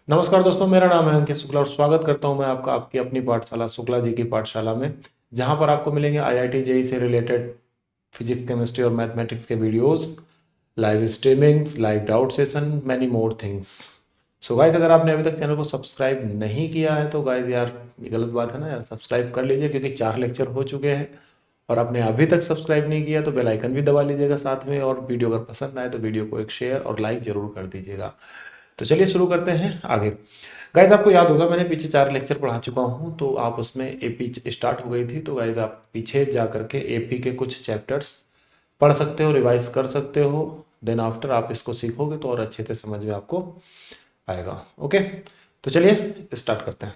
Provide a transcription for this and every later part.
नमस्कार दोस्तों, मेरा नाम है अंकित शुक्ला और स्वागत करता हूं मैं आपका आपकी अपनी पाठशाला शुक्ला जी की पाठशाला में, जहां पर आपको मिलेंगे आईआईटी जेईई से रिलेटेड फिजिक्स, केमिस्ट्री और मैथमेटिक्स के videos, live streamings, live doubt session, many more things. So guys, अगर आपने अभी तक चैनल को सब्सक्राइब नहीं किया है तो गाइस यार ये गलत बात है ना यार, सब्सक्राइब कर लीजिए क्योंकि 4 लेक्चर हो चुके हैं। और आपने अभी तक सब्सक्राइब नहीं किया तो बेल आइकन भी दबा लीजिएगा साथ में, और वीडियो अगर पसंद आए तो वीडियो को एक शेयर और लाइक जरूर कर दीजिएगा। तो चलिए शुरू करते हैं आगे। गाइज आपको याद होगा मैंने पीछे 4 लेक्चर पढ़ा चुका हूँ, तो आप उसमें एपी स्टार्ट हो गई थी, तो गाइज आप पीछे जा करके एपी के कुछ चैप्टर्स पढ़ सकते हो, रिवाइज कर सकते हो। देन आफ्टर आप इसको सीखोगे तो और अच्छे से समझ में आपको आएगा। ओके, तो चलिए स्टार्ट करते हैं।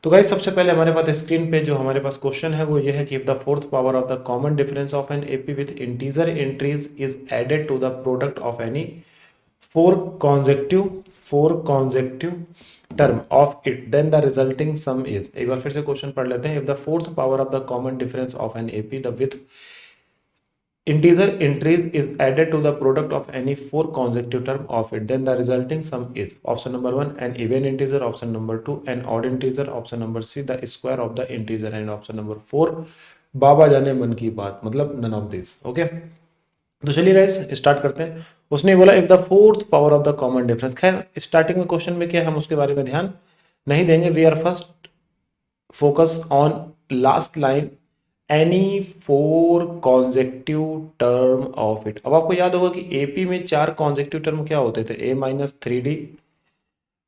तो गाइज सबसे पहले हमारे पास स्क्रीन पे जो हमारे पास क्वेश्चन है वो ये है कि if the fourth power of the common difference of an AP with integer entries is added to the product of any four consecutive term of it, then the resulting sum is। एक बार फिर से question पढ़ लेते हैं। if the fourth power of the common difference of an AP the with integer entries is added to the product of any four consecutive term of it, then the resulting sum is option number 1 an even integer, option number 2 an odd integer, option number 3 the square of the integer, and option number 4 बाबा जाने मन की बात, मतलब none of this। Okay, तो चलिए guys start करते हैं। उसने बोला if the fourth power of the common difference. खैर स्टार्टिंग में क्वेश्चन में क्या हम उसके बारे में ध्यान नहीं देंगे। We are first focus on last line any four consecutive term of it. अब आपको याद होगा कि एपी में 4 कॉन्जेक्टिव टर्म क्या होते थे, ए माइनस 3डी,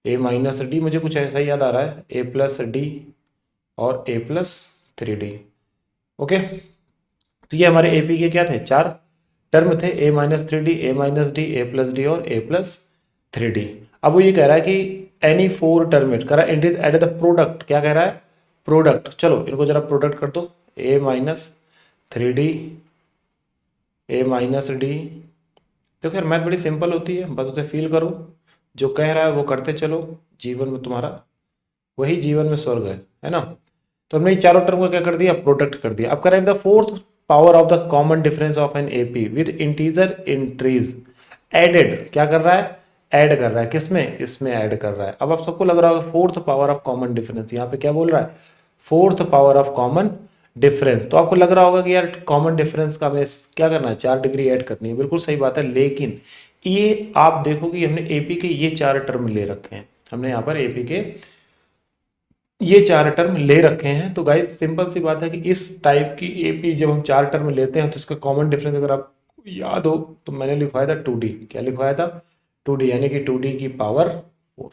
ए माइनस डी, मुझे कुछ ऐसा ही याद आ रहा है, ए प्लस डी और ए प्लस 3डी। ओके, तो ये हमारे एपी के क्या थे, 4 टर्म थे, ए माइनस 3डी, ए माइनस डी, ए प्लस डी और ए प्लस 3डी। अब वो ये कह रहा है कि एनी फोर टर्म इट, कह रहा है it is add the product, क्या कह रहा है, प्रोडक्ट। चलो इनको जरा प्रोडक्ट कर दो, ए माइनस 3डी, ए माइनस डी। तो खैर मैथ बड़ी सिंपल होती है, बस उसे फील करो, जो कह रहा है वो करते चलो, जीवन में तुम्हारा वही जीवन में स्वर्ग है ना। तो हमने ये चारों टर्म को क्या कर दिया, प्रोडक्ट कर दिया। अब करें the fourth power of the common difference of an AP with integer entries added, क्या कर रहा है, ऐड कर रहा है, किसमें, इसमें ऐड कर रहा है। अब आप सबको लग रहा होगा fourth power of common difference, यहाँ पे क्या बोल रहा है, fourth power of common difference. तो आपको लग रहा होगा कि यार कॉमन डिफरेंस का हमें क्या करना है, 4 डिग्री ऐड करनी है। बिल्कुल सही बात है, लेकिन ये आप देखो कि हमने एपी के ये 4 टर्म ले रखे हैं, हमने यहाँ पर एपी के ये 4 टर्म ले रखे हैं। तो गाइस सिंपल सी बात है कि इस टाइप की एपी जब हम 4 टर्म लेते हैं तो इसका कॉमन डिफरेंस अगर आप याद हो तो मैंने लिखवाया था 2D। क्या लिखवाया था, 2D, यानी कि 2D की पावर 4।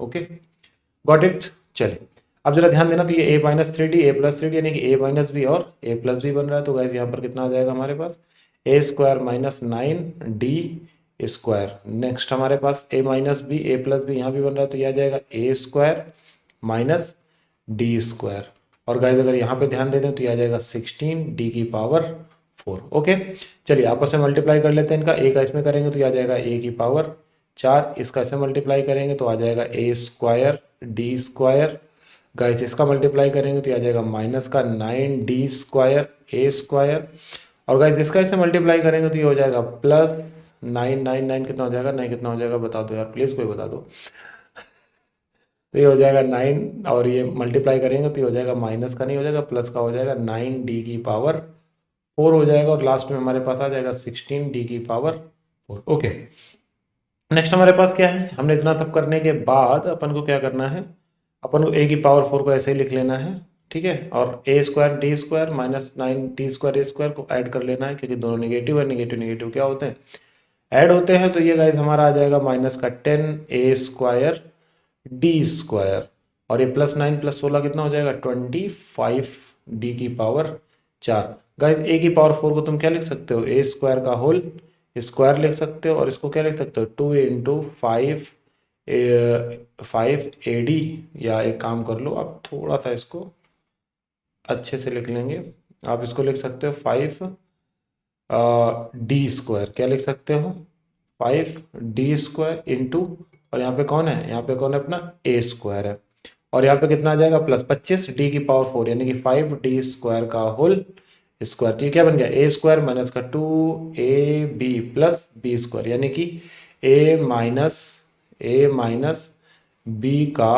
Okay, got it. चलिए अब जरा ध्यान देना, तो ये ए माइनस 3D, ए प्लस 3D, यानी कि ए माइनस बी और ए प्लस बी बन रहा है। तो गाइस यहाँ पर कितना आ जाएगा हमारे पास, a square minus 9D square. Next हमारे पास a minus b, a plus b यहाँ भी बन रहा है, तो यह आ जाएगा a square minus d square. और गाइस अगर यहाँ पे ध्यान दे दें तो यह आ जाएगा 16D की पावर 4। ओके, चलिए आपस में मल्टीप्लाई कर लेते हैं इनका। ए का इसमें करेंगे तो यह आ जाएगा ए की पावर 4, इसका इसमें मल्टीप्लाई करेंगे तो आ जाएगा a square d square. Guys इसका मल्टीप्लाई करेंगे तो यह आ जाएगा माइनस का 9D स्क्वायर ए स्क्वायर। और गाइस इसका इसे मल्टीप्लाई करेंगे तो ये हो जाएगा प्लस 9 कितना हो जाएगा, 9 कितना हो जाएगा बता दो यार, प्लीज़ कोई बता दो। तो ये हो जाएगा 9 और ये मल्टीप्लाई करेंगे तो ये हो जाएगा माइनस का नहीं हो जाएगा, प्लस का हो जाएगा, 9D की पावर 4 हो जाएगा। और लास्ट में हमारे पास आ जाएगा 16D की पावर 4। ओके, नेक्स्ट हमारे पास क्या है, हमने इतना सब करने के बाद अपन को क्या करना है, अपन को ए की पावर 4 को ऐसे ही लिख लेना है, ठीक है। और a square d square minus 9D square a square को ऐड कर लेना है, क्योंकि दोनों नेगेटिव है, नेगेटिव नेगेटिव क्या होते हैं, ऐड होते हैं। तो ये गाइस हमारा आ जाएगा माइनस का 10A स्क्वायर डी स्क्वायर। और ये प्लस 9 प्लस 16 कितना हो जाएगा, 25D की पावर 4। गाइस ए की पावर 4 को तुम क्या लिख सकते हो, ए स्क्वायर का होल स्क्वायर लिख सकते हो, और इसको क्या लिख सकते हो, 2 इंटू 5AD। या एक काम कर लो, आप थोड़ा सा इसको अच्छे से लिख लेंगे, आप इसको लिख सकते हो 5D स्क्वायर। क्या लिख सकते हो, 5D स्क्वायर इंटू, और यहाँ पे कौन है, यहाँ पे कौन है, अपना ए स्क्वायर है। और यहाँ पे कितना आ जाएगा, प्लस 25D की पावर 4, यानी कि 5D स्क्वायर का होल स्क्वायर। तो ये क्या बन गया, ए स्क्वायर माइनस का 2AB प्लस बी स्क्वायर, यानी कि ए माइनस बी का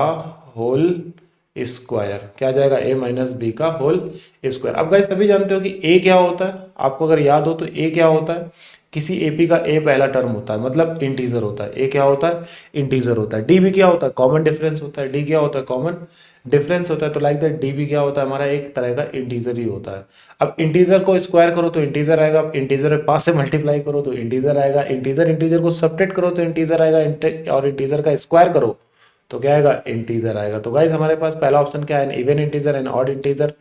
होल स्क्वायर, क्या जाएगा a माइनस बी का होल स्क्वायर। अब गाइस सभी जानते हो कि a क्या होता है, आपको अगर याद हो तो a क्या होता है, किसी एपी का a पहला टर्म होता है, मतलब इंटीजर होता है। a क्या होता है, इंटीजर होता है। डी भी क्या होता है, कॉमन डिफरेंस होता है। डी क्या होता है, कॉमन डिफरेंस होता है। तो लाइक दैट डी भी क्या होता है, हमारा एक तरह का इंटीजर ही होता है। अब इंटीजर को स्क्वायर करो तो इंटीजर आएगा, अब इंटीजर में 5 से मल्टीप्लाई करो तो इंटीजर आएगा, इंटीजर इंटीजर को सब्ट्रैक्ट करो तो इंटीजर आएगा, और इंटीजर का स्क्वायर करो तो क्या आएगा, इंटीजर आएगा। तो गाइज हमारे पास पहला ऑप्शन क्या है, even integer and odd integer.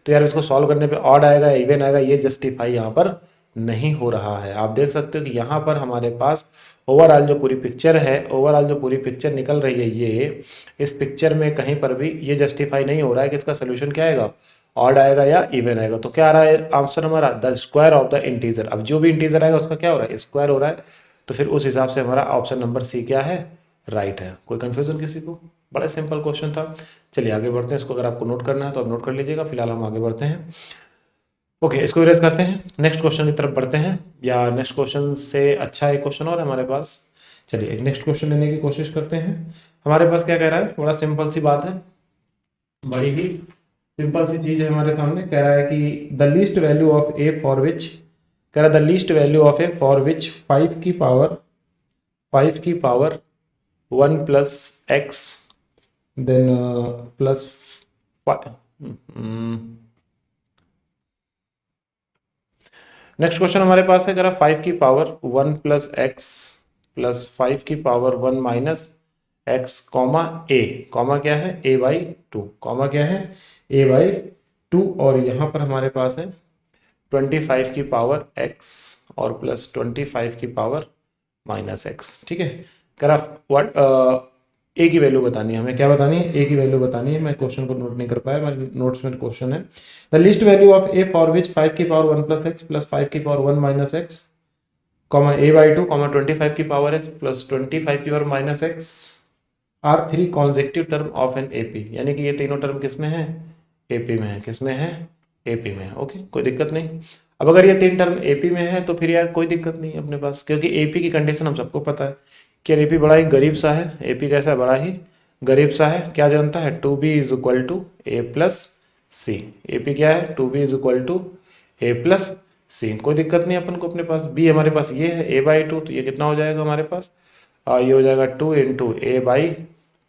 तो यार इसको सॉल्व करने पे ऑड आएगा या इवन आएगा, ये जस्टिफाई यहाँ पर नहीं हो रहा है। आप देख सकते हो कि यहाँ पर हमारे पास ओवरऑल जो पूरी पिक्चर है, ओवरऑल जो पूरी पिक्चर निकल रही है, ये इस पिक्चर में कहीं पर भी ये जस्टिफाई नहीं हो रहा है कि इसका सोल्यूशन क्या आएगा, ऑड आएगा या इवन आएगा। तो क्या आ रहा है आंसर हमारा, the square of the integer. अब जो भी इंटीजर आएगा उसका क्या हो रहा है, स्क्वायर हो रहा है। तो फिर उस हिसाब से हमारा ऑप्शन नंबर सी क्या है, राइट है। कोई कंफ्यूजन किसी को, बड़ा सिंपल क्वेश्चन था। चलिए आगे बढ़ते हैं। इसको अगर आपको नोट करना है तो आप नोट कर लीजिएगा, फिलहाल हम आगे बढ़ते हैं। ओके, इसको इरेज करते हैं, नेक्स्ट क्वेश्चन की तरफ बढ़ते हैं। या नेक्स्ट क्वेश्चन से अच्छा एक क्वेश्चन और है हमारे पास। चलिए एक नेक्स्ट क्वेश्चन लेने की कोशिश करते हैं। हमारे पास क्या कह रहा है, बड़ा सिंपल सी बात है, बड़ी ही सिंपल सी चीज है हमारे सामने। कह रहा है कि the least value of a for which, कह रहा है the least value of a for which 5 की power 1 plus x then plus next question हमारे पास है, करा 5 की पावर 1 प्लस एक्स प्लस 5 की पावर 1 माइनस एक्स कॉमा ए, कॉमा क्या है, ए बाई 2, कॉमा क्या है, ए बाई 2। और यहाँ पर हमारे पास है 25 की पावर एक्स और प्लस 25 की पावर माइनस एक्स। ठीक है, करा व्हाट ए की वैल्यू बतानी है हमें, क्या बतानी है, ए की वैल्यू बतानी है। मैं क्वेश्चन को नोट नहीं कर पाया, मेरे नोट्स में क्वेश्चन है। The least value of a for which 5 की पावर 1 प्लस एक्स प्लस 5 की power 1 minus x comma a by 2 comma 25 की पावर एक्स प्लस 25 की power minus x are 3 consecutive term of an AP. यानी कि ये तीनों term किस में है, एपी में है। किस में है, एपी में है। ओके, कोई दिक्कत नहीं। अब अगर ये तीन टर्म एपी में है तो फिर यार कोई दिक्कत नहीं है अपने पास, क्योंकि एपी की कंडीशन हम सबको पता है कि एपी बड़ा ही गरीब सा है। एपी कैसा है, बड़ा ही गरीब सा है। क्या जानता है, 2b is equal to a plus c. AP क्या है, 2b is equal to a plus c. कोई दिक्कत नहीं अपन को, अपने पास बी हमारे पास ये है ए बाई 2, तो ये कितना हो जाएगा हमारे पास, ये हो जाएगा 2 इंटू ए बाई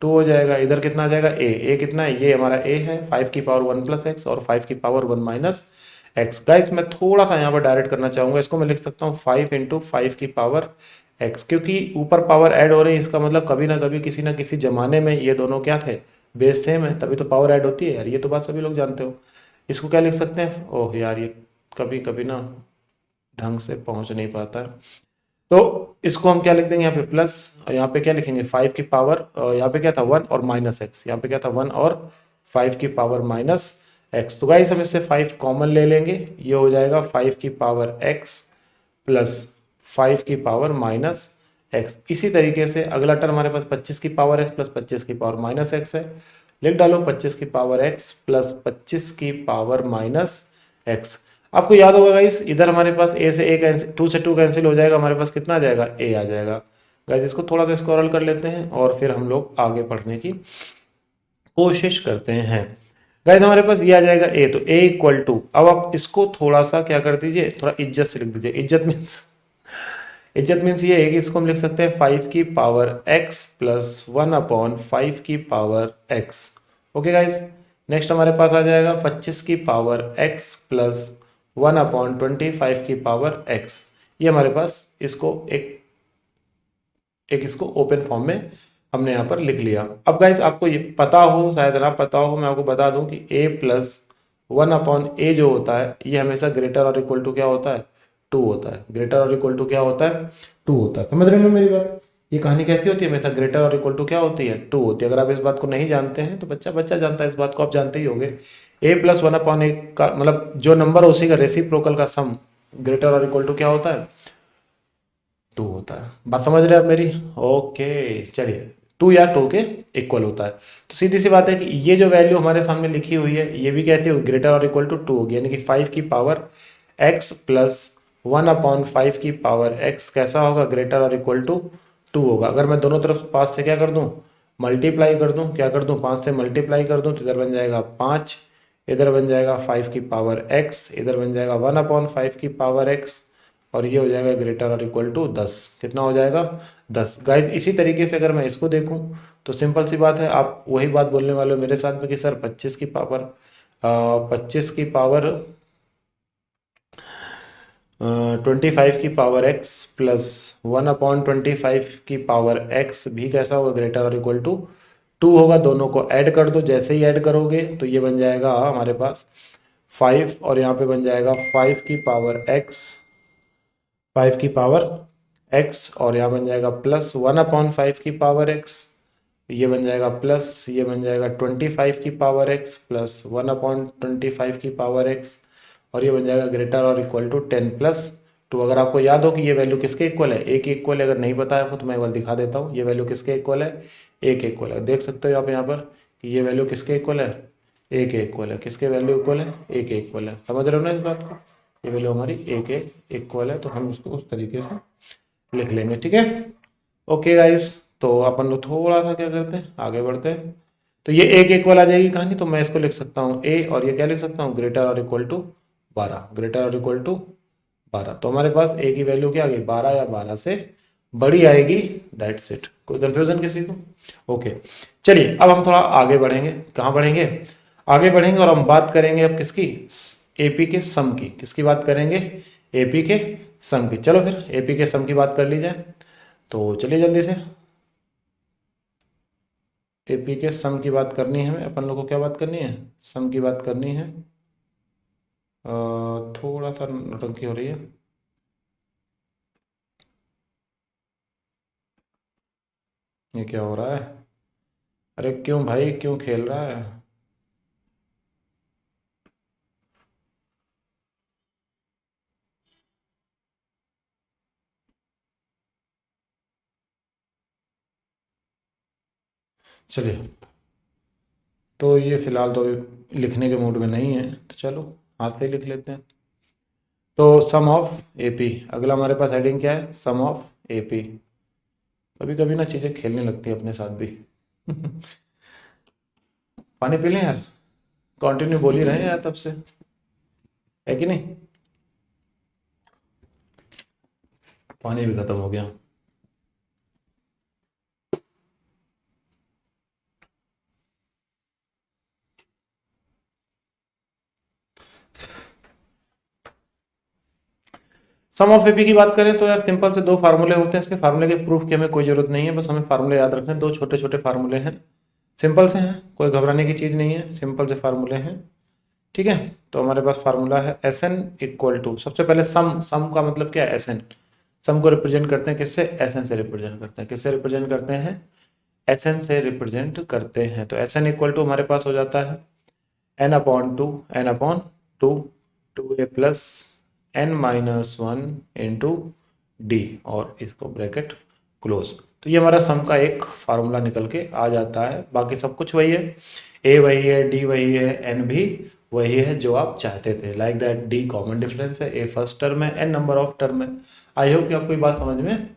2 हो जाएगा। इधर कितना आ जाएगा, ए कितना है, ये हमारा ए है 5 की पावर 1 प्लस एक्स और 5 की पावर 1 माइनस एक्स। गाइस मैं थोड़ा सा यहाँ पर डायरेक्ट करना चाहूँगा, इसको मैं लिख सकता हूँ 5 इंटू 5 की पावर एक्स, क्योंकि ऊपर पावर ऐड हो रही है, इसका मतलब कभी ना कभी किसी ना किसी जमाने में ये दोनों क्या थे, बेस सेम है, तभी तो पावर ऐड होती है यार। ये तो बात सभी लोग जानते हो। इसको क्या लिख सकते हैं, ओह यार ये कभी कभी ना ढंग से पहुंच नहीं पाता है। तो इसको हम क्या लिख देंगे यहाँ पे प्लस, और यहाँ पे क्या लिखेंगे 5 की पावर, यहाँ पे क्या था 1 और माइनस एक्स, यहाँ पे क्या था 1 और 5 की पावर माइनस एक्स। तो गाइस हम इससे 5 कॉमन ले लेंगे, ये हो जाएगा 5 की पावर एक्स प्लस 5 की पावर माइनस एक्स। इसी तरीके से अगला टर्म हमारे पास 25 की पावर एक्स प्लस 25 की पावर माइनस एक्स है। लिख डालो 25 की पावर एक्स प्लस 25 की पावर माइनस एक्स। आपको याद होगा गाइस, इधर हमारे पास ए से ए कैंसिल, 2 से 2 कैंसिल हो जाएगा, हमारे पास कितना आ जाएगा, ए आ जाएगा। गाइस इसको थोड़ा सा स्क्रॉल कर लेते हैं और फिर हम लोग आगे बढ़ने की कोशिश करते हैं। गाइस हमारे पास ये आ जाएगा ए, तो ए इक्वल टू, अब आप इसको थोड़ा सा क्या कर दीजिए, थोड़ा इज्जत से लिख दीजिए। इज्जत मीन्स ये है कि इसको हम लिख सकते हैं 5 की पावर x प्लस 1 अपॉन 5 की power x। Okay guys, next हमारे पास आ जाएगा 25 की पावर x प्लस 1 अपॉन 25 की पावर x। ये हमारे पास इसको एक इसको ओपन फॉर्म में हमने यहाँ पर लिख लिया। अब गाइस आपको ये पता हो, शायद ना पता हो, मैं आपको बता दूं कि a प्लस 1 अपॉन ए जो होता है ये हमेशा ग्रेटर और इक्वल टू क्या होता है, 2 होता है। ग्रेटर और इक्वल टू क्या होता है, 2 होता है। समझ रहे हो मेरी बात, ये कहानी कैसी होती है, हमेशा ग्रेटर और इक्वल टू क्या होती है, 2 होती है। अगर आप इस बात को नहीं जानते हैं तो बच्चा बच्चा जानता है, इस बात को आप जानते ही होंगे। a प्लस 1 अपॉन ए का मतलब जो नंबर उसी का रेसिप्रोकल का सम ग्रेटर और इक्वल टू क्या होता है, 2 होता है। बात समझ रहे हैं आप मेरी, ओके चलिए 2 या 2 के इक्वल होता है। तो सीधी सी बात है कि ये जो वैल्यू हमारे सामने लिखी हुई है ये भी कैसी होगी, ग्रेटर और इक्वल टू 2 होगी। यानी कि 5 की पावर x प्लस 1 अपॉन 5 की पावर x कैसा होगा, ग्रेटर और इक्वल टू 2 होगा। अगर मैं दोनों तरफ पास से क्या कर दूं, मल्टीप्लाई कर दूं, क्या कर दूं, 5 से मल्टीप्लाई कर दूं तो इधर बन जाएगा 5, इधर बन जाएगा 5 की पावर x, इधर बन जाएगा 1/5 की पावर x, और ये हो जाएगा ग्रेटर और इक्वल टू 10। कितना हो जाएगा, 10। गाइज इसी तरीके से अगर मैं इसको देखूं तो सिंपल सी बात है, आप वही बात बोलने वाले हो मेरे साथ में कि सर 25 की पावर 25 की पावर 25 की पावर x प्लस 1/25 की पावर x भी कैसा होगा, ग्रेटर और इक्वल टू 2 होगा। दोनों को ऐड कर दो, जैसे ही ऐड करोगे तो ये बन जाएगा हमारे पास 5, और यहाँ पे बन जाएगा 5 की पावर x, 5 की पावर x, और यहाँ बन जाएगा प्लस 1/5 की पावर x, ये बन जाएगा प्लस, ये बन जाएगा 25 की पावर x प्लस 1/25 की पावर x, और ये बन जाएगा ग्रेटर और इक्वल टू 10 प्लस 2। अगर आपको याद हो कि ये वैल्यू किसके इक्वल है, ए के इक्वल है, अगर नहीं पता है आपको तो मैं एक बार दिखा देता हूँ। ये वैल्यू किसके इक्वल है, ए के इक्वल है। देख सकते हो आप यहाँ पर कि ये वैल्यू किसके इक्वल है, ए के इक्वल है। किसके वैल्यू इक्वल है, ए के इक्वल है। समझ रहे हो ना इस बात को, ये वैल्यू हमारी ए के इक्वल है, तो हम इसको उस तरीके से लिख लेंगे, ठीक है। ओके गाइस, तो अपन लोग थोड़ा सा क्या करते हैं, आगे बढ़ते हैं। तो ये ए के इक्वल आ जाएगी कहानी, तो मैं इसको लिख सकता हूँ ए, और ये क्या लिख सकता हूँ, ग्रेटर और इक्वल टू 12, ग्रेटर और इक्वल टू 12। तो हमारे पास ए की वैल्यू क्या आ गई, 12 या 12 से बड़ी आएगी। That's it. कोई कंफ्यूजन किसी को? ओके, चलिए अब हम थोड़ा आगे बढ़ेंगे। कहाँ बढ़ेंगे, आगे बढ़ेंगे, और हम बात करेंगे अब किसकी, एपी के सम की। किसकी बात करेंगे, एपी के सम की। चलो फिर एपी के सम की बात कर ली जाए, तो चलिए जल्दी से। एपी के सम की बात करनी है हमें, अपन लोग को क्या बात करनी है, सम की बात करनी है। थोड़ा सा नौटंकी हो रही है। ये क्या हो रहा है, अरे क्यों भाई, क्यों खेल रहा है। चलिए, तो ये फिलहाल तो अभी लिखने के मूड में नहीं है, तो चलो हाथ से ही लिख लेते हैं। तो सम ऑफ एपी, अगला हमारे पास हेडिंग क्या है, सम ऑफ एपी। कभी कभी ना चीज़ें खेलने लगती है अपने साथ भी। पानी पी लें यार, कंटिन्यू बोल ही रहे हैं यार तब से, है कि नहीं। पानी भी खत्म हो गया। सम ऑफ एपी की बात करें तो यार सिंपल से दो फार्मूले होते हैं इसके, फार्मूले के प्रूफ की हमें कोई जरूरत नहीं है, बस हमें फार्मूले याद रखने हैं। दो छोटे छोटे फार्मूले हैं, सिंपल से हैं, कोई घबराने की चीज़ नहीं है, सिंपल से फार्मूले हैं, ठीक है। तो हमारे पास फार्मूला है एस एन इक्वल टू, सबसे पहले सम, सम का मतलब क्या है, एस एन। सम को रिप्रेजेंट करते हैं किससे, एस एन से रिप्रेजेंट करते हैं। किससे रिप्रेजेंट करते हैं, एस एन से रिप्रेजेंट करते हैं। तो एस एन इक्वल टू हमारे पास हो जाता है n upon two, n upon two, two a plus n minus one into d, और इसको ब्रैकेट क्लोज। तो ये हमारा सम का एक फार्मूला निकल के आ जाता है। बाकी सब कुछ वही है, ए वही है, डी वही है, एन भी वही है जो आप चाहते थे। Like that, D common difference है, ए फर्स्ट टर्म है, एन नंबर ऑफ टर्म है। आई होप कि आपको ये बात समझ में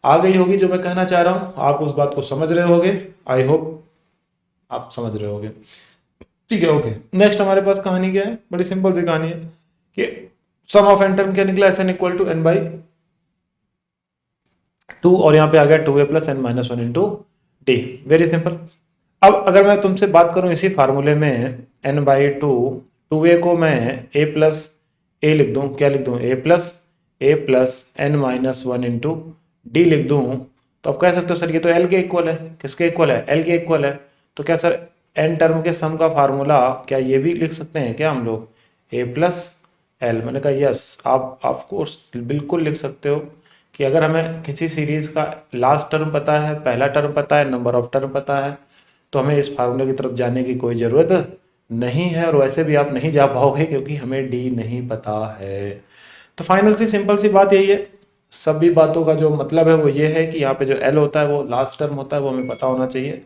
आ गई होगी जो मैं कहना चाह रहा हूँ, आप उस बात को समझ रहे होगे। आई होप आप समझ रहे होगे, ठीक है। ओके, नेक्स्ट हमारे पास कहानी क्या है, बड़ी सिंपल सी कहानी है कि सम ऑफ एन टर्म क्या निकला, S n equal to n by two, और यहाँ पे आ गया two a plus n minus one into d. Very simple. अब अगर मैं तुमसे बात करूं इसी फार्मूले में n by two, two a को मैं ए प्लस ए लिख दूं, क्या लिख दूं, a plus n minus one into d लिख दूं, तो आप कह सकते हो सर ये तो एल के इक्वल है। किसके इक्वल है, एल के इक्वल है। तो क्या सर एन टर्म के सम का फार्मूला क्या ये भी लिख सकते हैं क्या हम लोग, ए प्लस एल। मैंने कहा यस, आप ऑफकोर्स बिल्कुल लिख सकते हो कि अगर हमें किसी सीरीज का लास्ट टर्म पता है, पहला टर्म पता है, नंबर ऑफ टर्म पता है, तो हमें इस फार्मूले की तरफ जाने की कोई ज़रूरत नहीं है। और वैसे भी आप नहीं जा पाओगे क्योंकि हमें डी नहीं पता है। तो फाइनल सी सिंपल सी बात यही है, सभी बातों का जो मतलब है वो ये है कि यहाँ पे जो एल होता है वो लास्ट टर्म होता है, वो हमें पता होना चाहिए।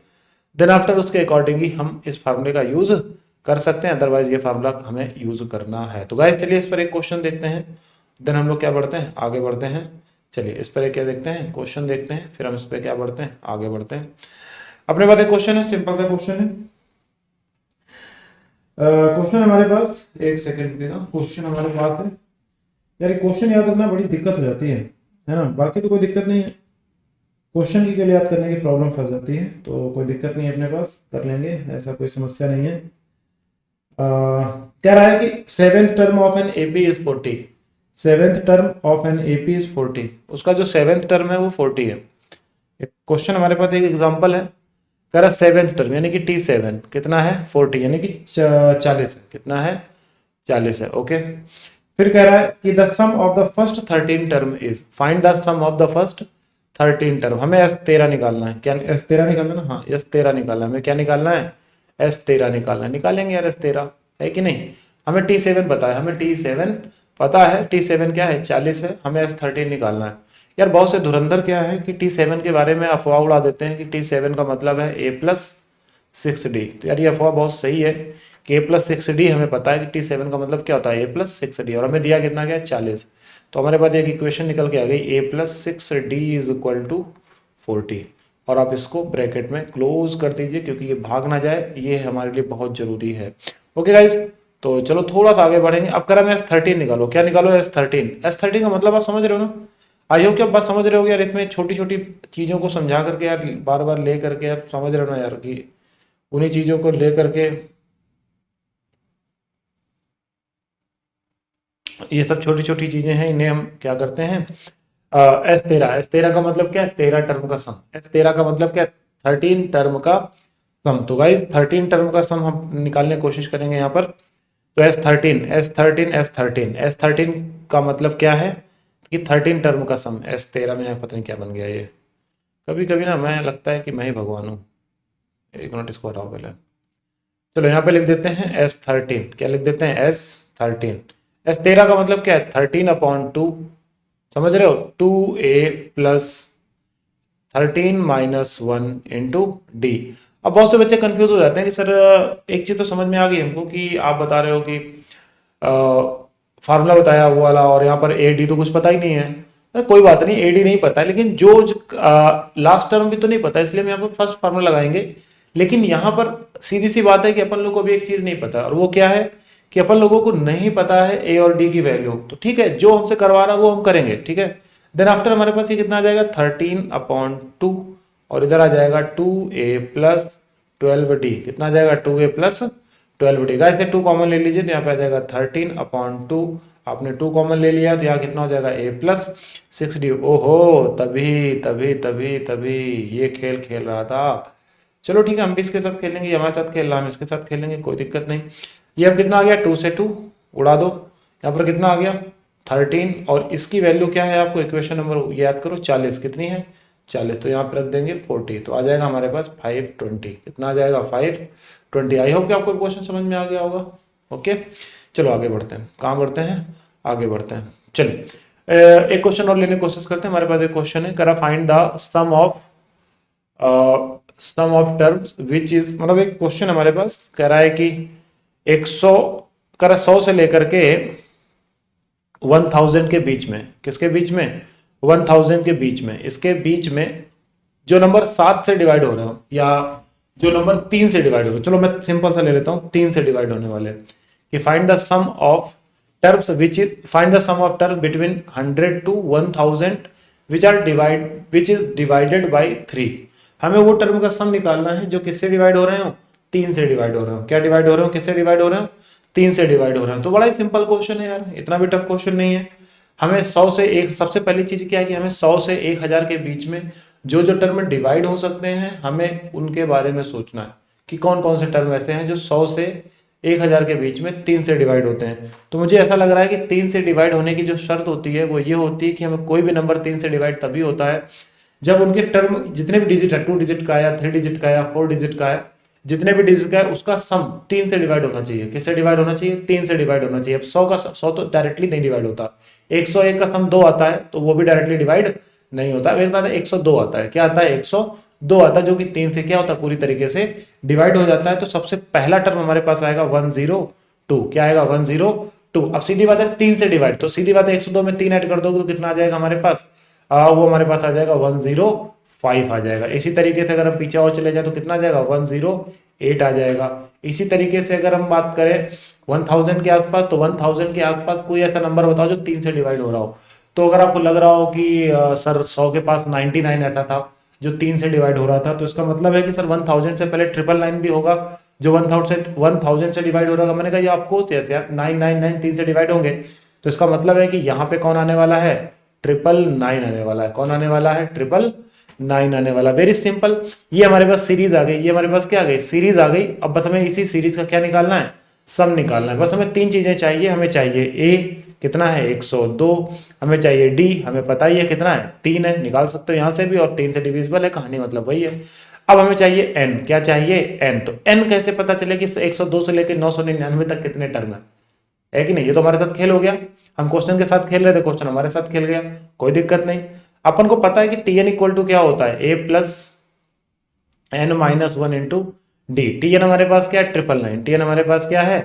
देन आफ्टर उसके अकॉर्डिंग ही हम इस फार्मूले का यूज़ कर सकते हैं, अदरवाइज ये फार्मूला हमें यूज़ करना है। तो गाइस चलिए इस पर एक क्वेश्चन देखते हैं, देन हम लोग क्या बढ़ते हैं, आगे बढ़ते हैं। चलिए इस पर एक क्या देखते हैं, क्वेश्चन देखते हैं, फिर हम इस पर क्या बढ़ते हैं, आगे बढ़ते हैं। अपने पास एक क्वेश्चन है, सिंपल सा क्वेश्चन है। क्वेश्चन हमारे पास, एक सेकंड रुकिएगा, क्वेश्चन हमारे पास है। यार क्वेश्चन याद रखना बड़ी दिक्कत हो जाती है ना, बाकी तो कोई दिक्कत नहीं है, क्वेश्चन की केवल याद करने की प्रॉब्लम फंस जाती है, तो कोई दिक्कत नहीं है, अपने पास कर लेंगे, ऐसा कोई समस्या नहीं है। कह रहा है कि seventh term of an AP is 40, seventh term of an AP is 40, उसका जो सेवेंथ टर्म है वो 40 है। एक क्वेश्चन हमारे पास, एक एग्जांपल है, कह रहा सेवेंथ टर्म यानी कि T7 कितना है 40 यानी कि 40 है, कितना है 40 है, ओके। फिर कह रहा है कि the sum of the first 13 term is, find the sum of the first 13 term. हमें S13 निकालना है, क्या S13 निकालना है ना, हाँ S13 निकालना है, हमें क्या निकालना है S13 निकालना है, निकालेंगे यार S13, है कि नहीं। हमें T7 पता है, हमें T7 पता है, T7 क्या है 40 है, हमें S13 निकालना है। यार बहुत से धुरंधर क्या है कि T7 के बारे में अफवाह उड़ा देते हैं कि T7 का मतलब है A+6D, तो यार ये अफवाह बहुत सही है कि A+6D, हमें पता है कि T7 का मतलब क्या होता है A+6D, और हमें दिया कितना क्या 40, तो हमारे पास एक इक्वेशन निकल के आ गई A+6D इज इक्वल टू 40, और आप इसको ब्रैकेट में क्लोज कर दीजिए क्योंकि ये भाग ना जाए, ये हमारे लिए बहुत जरूरी है। ओके गाइज, तो चलो थोड़ा सा आगे बढ़ेंगे। अब करा मैं S13 निकालो, क्या निकालो S13 का मतलब आप समझ रहे हो ना, आई होप कि आप बात समझ रहे हो यार, इसमें छोटी छोटी चीज़ों को समझा करके यार, बार बार ले करके आप समझ रहे हो ना यार, कि उन्हीं चीज़ों को ले करके ये सब छोटी छोटी चीज़ें हैं, इन्हें हम क्या करते हैं S13 का मतलब क्या है 13 टर्म का सम, S13 का मतलब क्या है 13 टर्म का सम। तो गाइज 13 टर्म का सम हम निकालने की कोशिश करेंगे यहाँ पर। तो S13 का मतलब क्या है कि 13 टर्म का सम, S13 में यहाँ पता नहीं क्या बन गया ये, कभी कभी ना मैं लगता है कि मैं ही भगवान हूँ। एक मिनट इसको हटाओ पहले, चलो यहाँ पे लिख देते हैं S13, क्या लिख देते हैं S13। S13 का मतलब क्या है 13/2, समझ रहे हो 2a+13-1 × d। अब बहुत से बच्चे कंफ्यूज हो जाते हैं कि सर एक चीज़ तो समझ में आ गई हमको कि आप बता रहे हो कि फार्मूला बताया वो वाला, और यहाँ पर ए डी तो कुछ पता ही नहीं है। कोई बात नहीं, ए डी नहीं पता है, लेकिन जो लास्ट टर्म भी तो नहीं पता, इसलिए हम यहाँ पर फर्स्ट फार्मूला लगाएंगे। लेकिन यहाँ पर सीधी सी बात है कि अपन लोग को भी एक चीज़ नहीं पता, और वो क्या है कि अपन लोगों को नहीं पता है ए और डी की वैल्यू। तो ठीक है, जो हमसे करवा रहा है वो हम करेंगे, ठीक है। देन आफ्टर हमारे पास ये कितना आ जाएगा 13/2, और इधर आ जाएगा 2a+12d, कितना आ जाएगा 2a+12d। गाइस 2 कॉमन ले लीजिए, तो यहाँ पे आ जाएगा 13/2, आपने 2 कॉमन ले लिया तो यहाँ कितना हो जाएगा a+6d। ओहो, तभी तभी तभी तभी ये खेल खेल रहा था। चलो ठीक है, हम भी इसके साथ खेलेंगे, ये हमारे साथ खेल रहा है, हम इसके साथ खेलेंगे, कोई दिक्कत नहीं। ये अब कितना आ गया 2 से 2 उड़ा दो, यहाँ पर कितना आ गया 13, और इसकी वैल्यू क्या है आपको इक्वेशन नंबर याद करो 40, कितनी है 40, तो यहाँ पर रख देंगे 40, तो आ जाएगा हमारे पास 520, कितना आ जाएगा 520। आई होप कि आपको क्वेश्चन समझ में आ गया होगा। ओके, चलो आगे बढ़ते हैं, कहाँ बढ़ते हैं, आगे बढ़ते हैं। चलिए एक क्वेश्चन और लेने की कोशिश करते हैं। हमारे पास एक क्वेश्चन है, करा find the sum of terms which is, मतलब एक क्वेश्चन हमारे पास कह रहा है कि 100 कर 100 से लेकर के 1000 के बीच में, किसके बीच में 1000 के बीच में, इसके बीच में जो नंबर 7 से डिवाइड हो रहे हो या जो नंबर 3 से डिवाइड हो रहे हो, चलो मैं सिंपल सा ले लेता हूं, 3 से डिवाइड होने वाले, कि find the sum of terms which is, find the sum of terms between 100 to 1000 which is divided by 3। हमें वो टर्म का सम निकालना है जो किससे डिवाइड हो रहे हो 3 से डिवाइड हो रहे हो। क्या डिवाइड हो रहे हो, किससे डिवाइड हो रहे हो 3 से डिवाइड हो रहे हो। तो बड़ा ही सिंपल क्वेश्चन है यार, इतना भी टफ क्वेश्चन नहीं है। हमें 100 से एक, सबसे पहली चीज क्या है कि हमें 100 से 1000 के बीच में जो जो टर्म डिवाइड हो सकते हैं हमें उनके बारे में सोचना है कि कौन कौन से टर्म ऐसे हैं जो 100 से 1000 के बीच में 3 से डिवाइड होते हैं। तो मुझे ऐसा लग रहा है कि 3 से डिवाइड होने की जो शर्त होती है वो ये होती है कि हमें कोई भी नंबर 3 से डिवाइड तभी होता है जब उनके टर्म जितने भी डिजिट है, 2 डिजिट का है या 3 डिजिट का है या 4 डिजिट का है, जितने भी डिजिट का है उसका सम 3 से डिवाइड होना चाहिए। किससे डिवाइड होना चाहिए 3 से डिवाइड होना चाहिए। अब 100 का 100 तो डायरेक्टली नहीं डिवाइड होता, 101 का सम 2 आता है तो वो भी डायरेक्टली डिवाइड नहीं होता। एक आता है 102 आता है, क्या आता है 102 आता है जो कि 3 से क्या होता है पूरी तरीके से डिवाइड हो जाता है। तो सबसे पहला टर्म हमारे पास आएगा 102, क्या आएगा 102। अब सीधी बात है 3 से डिवाइड, तो सीधी बात है 102 में 3 ऐड कर दोगे तो कितना आ जाएगा हमारे पास वो हमारे पास आ जाएगा 105। 5 आ जाएगा। इसी तरीके से अगर हम पीछे और चले जाए तो कितना आ जाएगा 108 आ जाएगा। इसी तरीके से अगर हम बात करें 1000 के आसपास, तो 1000 के आसपास कोई ऐसा नंबर बताओ जो 3 से डिवाइड हो रहा हो। तो अगर आपको लग रहा हो कि सर 100 के पास 99 ऐसा था जो 3 से डिवाइड हो रहा था, तो इसका मतलब है कि सर 1000 से पहले 999 भी होगा जो 1000 से डिवाइड हो रहा होगा। मैंने कहा ये ऑफकोर्स यस यार, 999 3 से डिवाइड होंगे, तो इसका मतलब है कि यहाँ पे कौन आने वाला है 999 आने वाला है। कौन आने वाला है 999 आने वाला। वेरी सिंपल, ये हमारे पास सीरीज आ गई, ये हमारे पास क्या आ गई सीरीज आ गई। अब बस हमें इसी सीरीज का क्या निकालना है सम निकालना है। बस हमें 3 चीजें चाहिए, हमें चाहिए ए कितना है 102, हमें चाहिए डी हमें पता ही है कितना है 3 है, निकाल सकते हो यहाँ से भी, और 3 से डिविजिबल है, कहानी मतलब वही है। अब हमें चाहिए एन, क्या चाहिए एन। तो एन कैसे पता चले कि 102 से लेकर 999 तक कितने टर्म है कि नहीं। ये तो हमारे साथ खेल हो गया, हम क्वेश्चन के साथ खेल रहे थे, क्वेश्चन हमारे साथ खेल गया, कोई दिक्कत नहीं। अपन को पता है कि टी एन इक्वल टू क्या होता है a plus n minus one into d. T n हमारे पास क्या है 999, टी एन हमारे पास क्या है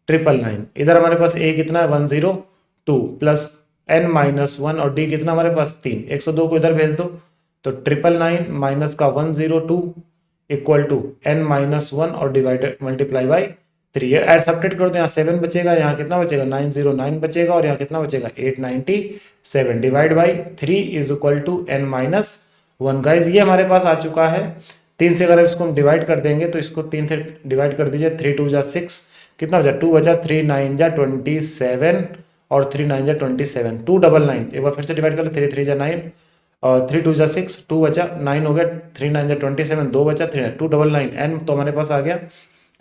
999। इधर हमारे पास ए कितना है 102 प्लस एन माइनस वन, और डी कितना हमारे पास 3। 102 को इधर भेज दो तो 999 माइनस का 102 equal to n minus one और divided multiply by 3। Add subtract कर दो, यहाँ 7 बचेगा, यहाँ कितना बचेगा 909 बचेगा, और यहाँ कितना बचेगा 897 divide by 3 is equal to n minus one. Guys ये हमारे पास आ चुका है। 3 से अगर इसको हम डिवाइड कर देंगे तो इसको 3 से डिवाइड कर दीजिए, 3 2 जा 6, कितना बचा 2 बचा, 3 9 जा 27 और 3 9 जा 27, 299। एक बार फिर से डिवाइड कर लो, 3 3 जा 9 और 3 2 जा 6, 2 बचा 9 हो गया, 3 9 जा 27, 2 बचा 3 299। एन तो हमारे पास आ गया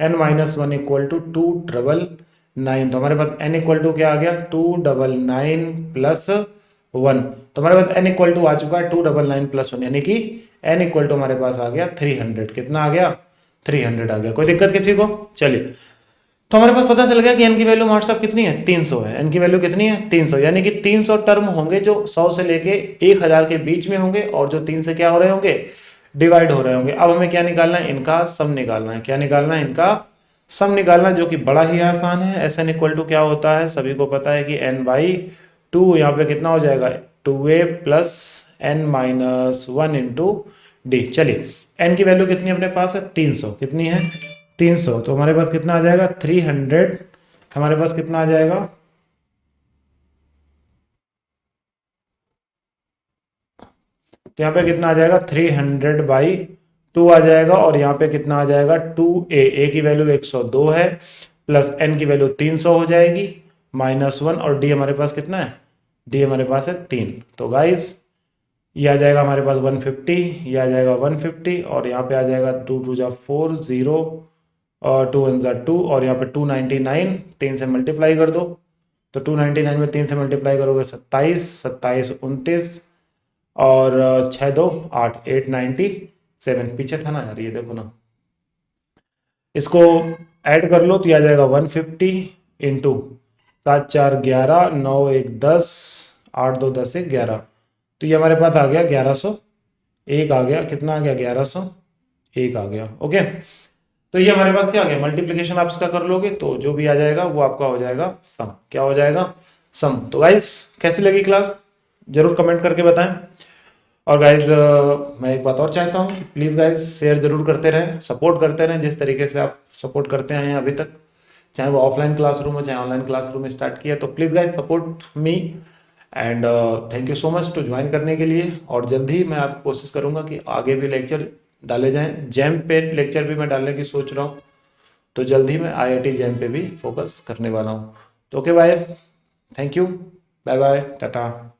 n minus one equal to 299। तो हमारे पास एन इक्वल टू क्या आ गया 299 प्लस वन। तो हमारे पास एन इक्वल टू आ चुका है 299 प्लस वन, यानी कि एन इक्वल टू हमारे पास आ गया 300। कितना आ गया 300 आ गया। कोई दिक्कत किसी को। चलिए, तो हमारे पास पता चल गया कि एन की वैल्यू हमारे साथ कितनी है 300 है। एन की वैल्यू कितनी है 300, यानी कि 300 टर्म होंगे जो 100 से लेके 1000 के बीच में होंगे, और जो 3 से क्या हो रहे होंगे डिवाइड हो रहे होंगे। अब हमें क्या निकालना है इनका सम निकालना है। क्या निकालना है इनका सम निकालना, जो कि बड़ा ही आसान है। एस एन इक्वल टू क्या होता है सभी को पता है कि एन बाई टू, यहाँ पे कितना हो जाएगा 2a plus n minus one into d. चलिए, एन की वैल्यू कितनी अपने पास है 300, कितनी है 300। तो हमारे पास कितना आ जाएगा 300, हमारे पास कितना आ जाएगा तो यहाँ पे कितना आ जाएगा 300 बाई 2 आ जाएगा, और यहाँ पे कितना आ जाएगा 2a, ए की वैल्यू 102 है, प्लस एन की वैल्यू 300 हो जाएगी, माइनस वन, और डी हमारे पास कितना है डी हमारे पास है 3। तो गाइस ये आ जाएगा हमारे पास 150, ये आ जाएगा 150, और यहाँ पे आ जाएगा 2 2 जा 4 0 और 2 1 जा 2, और यहाँ पे 299 3 से मल्टीप्लाई कर दो, तो 299 में 3 से मल्टीप्लाई करोगे 27 27 29, और 6 2 8 897। पीछे था ना यार, ये देखो ना, इसको ऐड कर लो तो ये आ जाएगा 150 इंटू 7 4 11 9 1 10 8 2 10 1 11। तो ये हमारे पास आ गया 1101 आ गया। कितना आ गया 1101 आ गया। ओके, तो ये हमारे पास क्या आ गया मल्टीप्लिकेशन आप इसका कर लोगे तो जो भी आ जाएगा वो आपका हो जाएगा सम। क्या हो जाएगा सम। तो गाइस कैसी लगी क्लास जरूर कमेंट करके बताएं। और गाइज मैं एक बात और चाहता हूँ कि प्लीज़ गाइज शेयर जरूर करते रहें, सपोर्ट करते रहें जिस तरीके से आप सपोर्ट करते आए हैं अभी तक, चाहे वो ऑफलाइन क्लासरूम हो चाहे ऑनलाइन क्लासरूम में स्टार्ट किया। तो please guys support me, and thank you so much to join करने के लिए। और जल्द ही मैं आपको कोशिश करूँगा कि आगे भी लेक्चर डाले जाएँ। जैम पे लेक्चर भी मैं डालने की सोच रहा हूँ, तो जल्द ही मैं IIT जैम पे भी फोकस करने वाला हूँ। तो okay bye, thank you, bye bye, Tata.